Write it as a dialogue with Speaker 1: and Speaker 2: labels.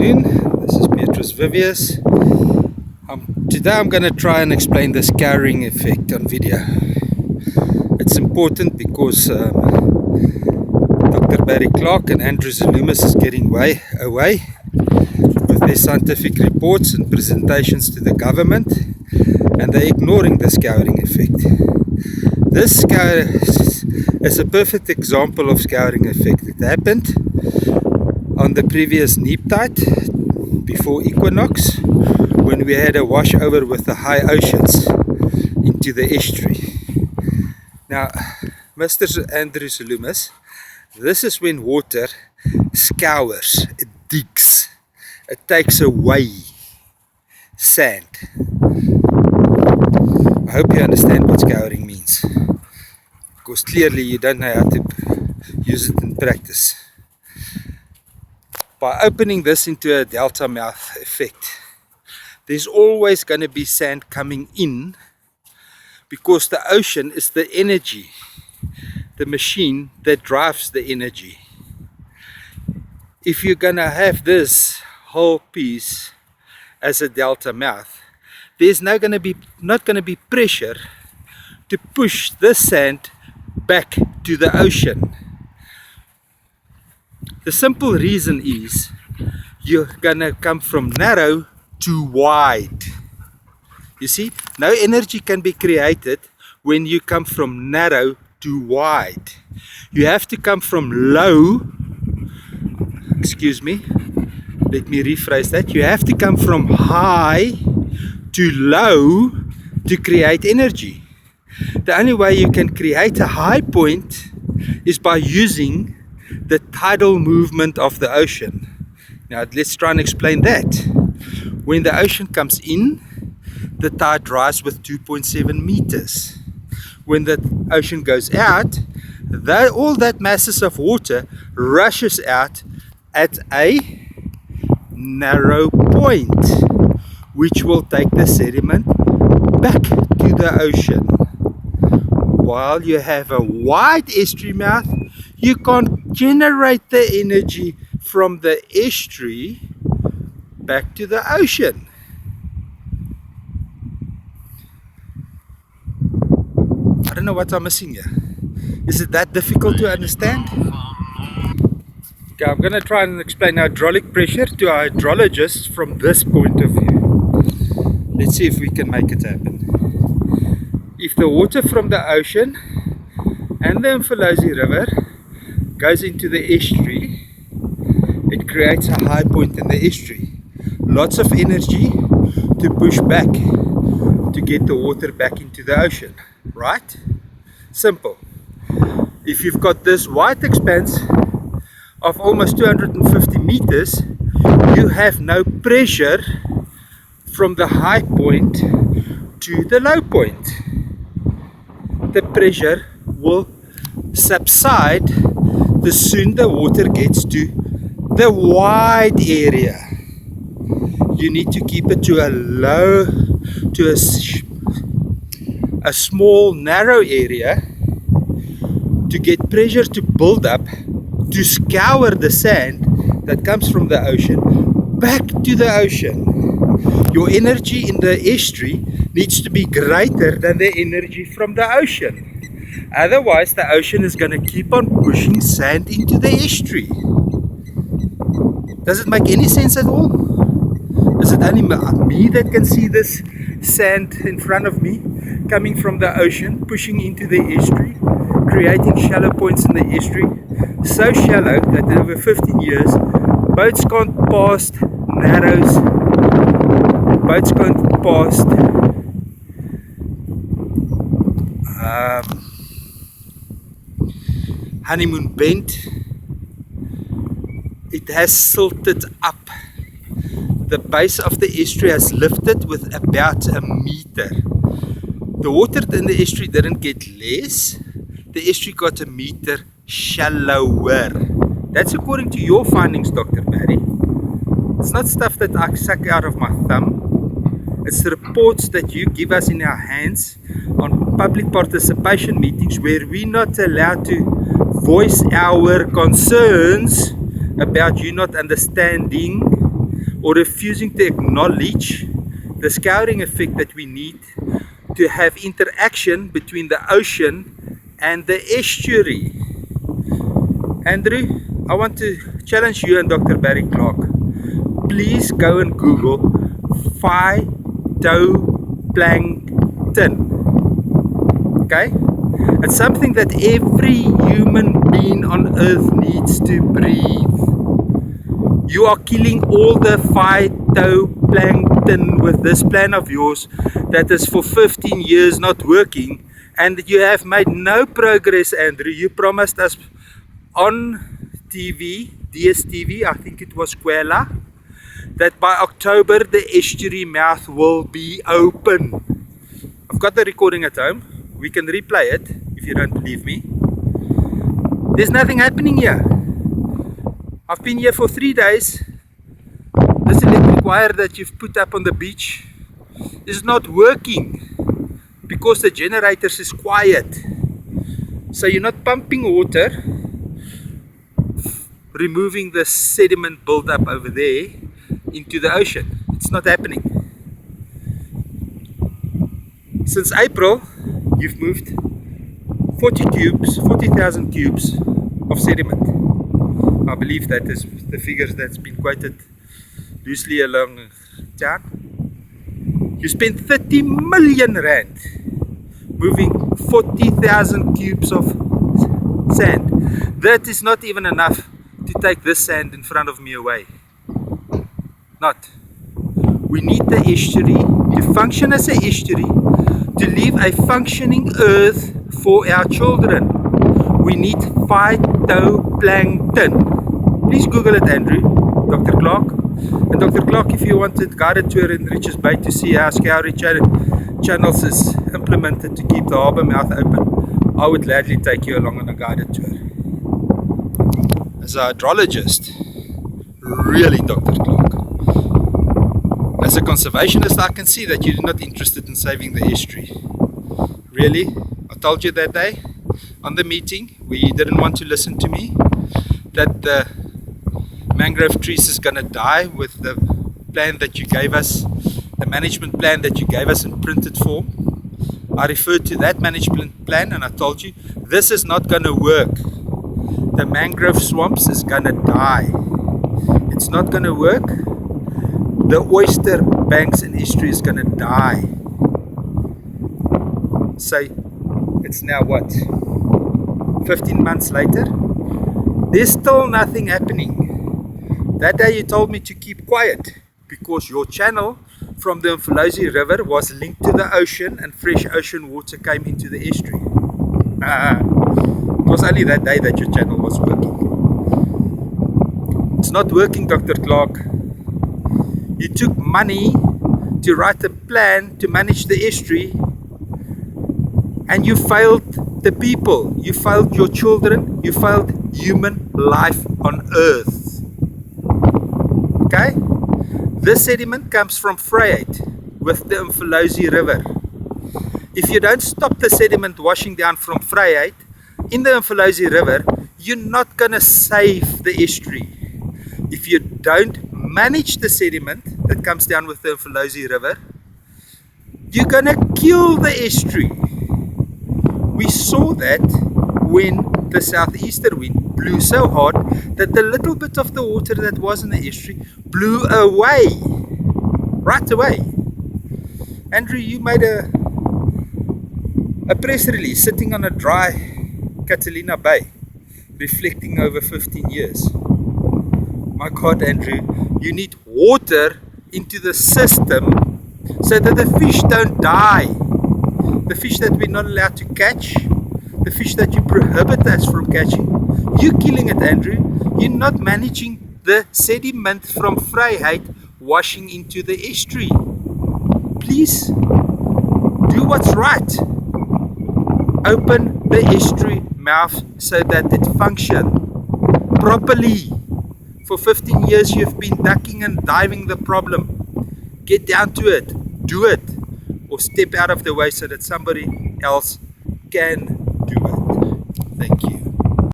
Speaker 1: afternoon. This is Petrus Vivius. Today I'm going to try and explain the scouring effect on video. It's important because Dr. Barry Clark and Andrew Zulumis is getting away with their scientific reports and presentations to the government, and they're ignoring the scouring effect. This scour is a perfect example of scouring effect. It happened on the previous neap tide before equinox, when we had a washover with the high oceans into the estuary. Now, Mr. Andrew Zulumis, this is when water scours, it digs, it takes away sand. I hope you understand what scouring means, because clearly you don't know how to use it in practice. By opening this into a delta mouth effect, there's always going to be sand coming in, because the ocean is the energy, the machine that drives the energy. If you're going to have this whole piece as a delta mouth, there's not going to be pressure to push the sand back to the ocean. The simple reason is you're gonna come from narrow to wide. You see, no energy can be created when you come from narrow to wide. You have to come from low, excuse me, let me rephrase that. You have to come from high to low to create energy. The only way you can create a high point is by using the tidal movement of the ocean. Now let's try and explain that. When the ocean comes in, the tide rises with 2.7 meters. When the ocean goes out, all that masses of water rushes out at a narrow point, which will take the sediment back to the ocean. While you have a wide estuary mouth, you can't generate the energy from the estuary back to the ocean. I don't know what I'm missing here. Is it that difficult to understand? Okay, I'm going to try and explain hydraulic pressure to a hydrologist from this point of view. Let's see if we can make it happen. If the water from the ocean and the Mfolozi River goes into the estuary, it creates a high point in the estuary. Lots of energy to push back to get the water back into the ocean, right? Simple. If you've got this wide expanse of almost 250 meters, you have no pressure from the high point to the low point. The pressure will subside the soon the water gets to the wide area. You need to keep it to a small narrow area to get pressure to build up to scour the sand that comes from the ocean back to the ocean. Your energy in the estuary needs to be greater than the energy from the ocean. Otherwise, the ocean is going to keep on pushing sand into the estuary. Does it make any sense at all? Is it only me that can see this sand in front of me coming from the ocean, pushing into the estuary, creating shallow points in the estuary, so shallow that over 15 years, boats can't pass narrows, boats can't pass Honeymoon Bend. It has silted up. The base of the estuary has lifted with about a meter. The water in the estuary didn't get less, the estuary got a meter shallower. That's according to your findings, Dr. Barry. It's not stuff that I suck out of my thumb. It's the reports that you give us in our hands on public participation meetings, where we're not allowed to voice our concerns about you not understanding or refusing to acknowledge the scouring effect that we need to have interaction between the ocean and the estuary. Andrew, I want to challenge you and Dr. Barry Clark. Please go and Google phytoplankton. Okay? It's something that every human being on earth needs to breathe. You are killing all the phytoplankton with this plan of yours that is for 15 years not working, and you have made no progress, Andrew. You promised us on TV, DSTV, I think it was Kwela, that by October the estuary mouth will be open. I've got the recording at home. We can replay it if you don't believe me. There's nothing happening here. I've been here for 3 days. This electric wire that you've put up on the beach is not working because the generators is quiet. So you're not pumping water, removing the sediment build-up over there into the ocean. It's not happening. Since April, you've moved 40,000 cubes of sediment. I believe that is the figures that's been quoted loosely along town. You spent 30 million rand moving 40,000 cubes of sand. That is not even enough to take this sand in front of me away. Not. We need the estuary to function as an estuary, to leave a functioning earth for our children. We need phytoplankton. Please Google it, Andrew, Dr. Clark. And Dr. Clark, if you wanted guided tour in Richards Bay to see how Scoury channels is implemented to keep the harbour mouth open, I would gladly take you along on a guided tour. As a hydrologist, really, Dr. Clark. As a conservationist, I can see that you're not interested in saving the estuary. Really? I told you that day on the meeting where you didn't want to listen to me, that the mangrove trees is going to die with the plan that you gave us, the management plan that you gave us in printed form. I referred to that management plan and I told you this is not going to work. The mangrove swamps is going to die. It's not going to work. The oyster banks and estuary is going to die. So it's now what? 15 months later? There's still nothing happening. That day you told me to keep quiet because your channel from the Mfolozi River was linked to the ocean and fresh ocean water came into the estuary. It was only that day that your channel was working. It's not working, Dr. Clark. You took money to write a plan to manage the estuary and you failed the people. You failed your children. You failed human life on earth. Okay? This sediment comes from Vryheid with the Mfolozi River. If you don't stop the sediment washing down from Vryheid in the Mfolozi River, you're not going to save the estuary. If you don't manage the sediment that comes down with the Mfolozi River, you're going to kill the estuary. We saw that when the southeaster wind blew so hard that the little bit of the water that was in the estuary blew away, right away. Andrew, you made a press release sitting on a dry Catalina Bay, reflecting over 15 years. My God, Andrew, you need water into the system so that the fish don't die. The fish that we're not allowed to catch, the fish that you prohibit us from catching, you're killing it, Andrew. You're not managing the sediment from Vryheid washing into the estuary. Please do what's right. Open the estuary mouth so that it functions properly. For 15 years you've been ducking and diving the problem. Get down to it. Do it. Or step out of the way so that somebody else can